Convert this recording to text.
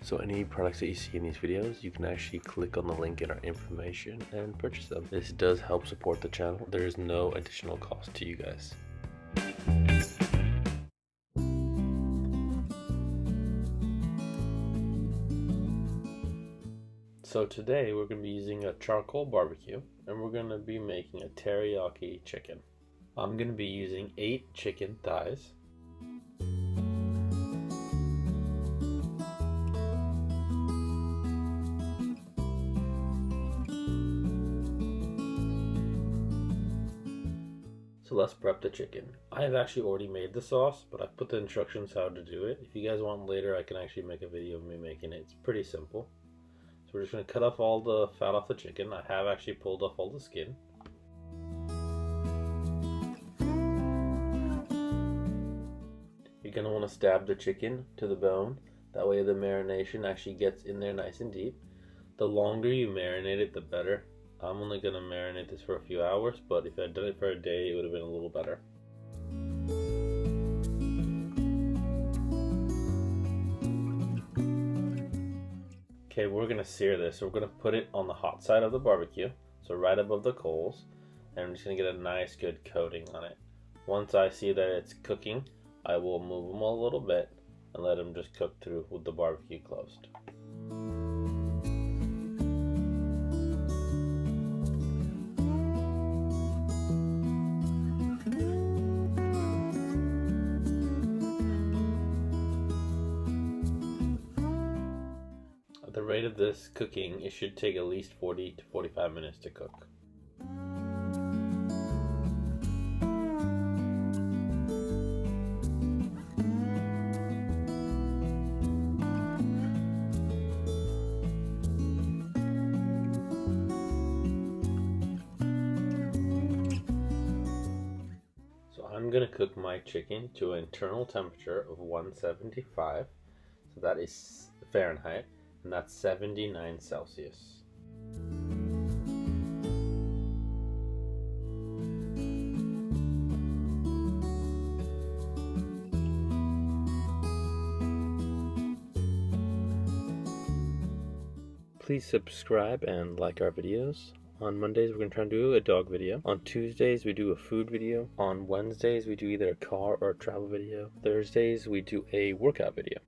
So any products that you see in these videos, you can actually click on the link in our information and purchase them. This does help support the channel. There is no additional cost to you guys. So today we're going to be using a charcoal barbecue and we're going to be making a teriyaki chicken. I'm going to be using 8 chicken thighs. So let's prep the chicken. I have actually already made the sauce, but I've put the instructions how to do it. If you guys want later, I can actually make a video of me making it. It's pretty simple. So we're just going to cut off all the fat off the chicken. I have actually pulled off all the skin. You're going to want to stab the chicken to the bone. That way the marination actually gets in there nice and deep. The longer you marinate it, the better. I'm only going to marinate this for a few hours, but if I had done it for a day, it would have been a little better. Okay, we're going to sear this. So we're going to put it on the hot side of the barbecue, so right above the coals, and I'm just going to get a nice good coating on it. Once I see that it's cooking, I will move them a little bit and let them just cook through with the barbecue closed. At the rate of this cooking, it should take at least 40 to 45 minutes to cook. I'm going to cook my chicken to an internal temperature of 175, so that is Fahrenheit, and that's 79 Celsius. Please subscribe and like our videos. On Mondays, we're going to try and do a dog video. On Tuesdays, we do a food video. On Wednesdays, we do either a car or a travel video. Thursdays, we do a workout video.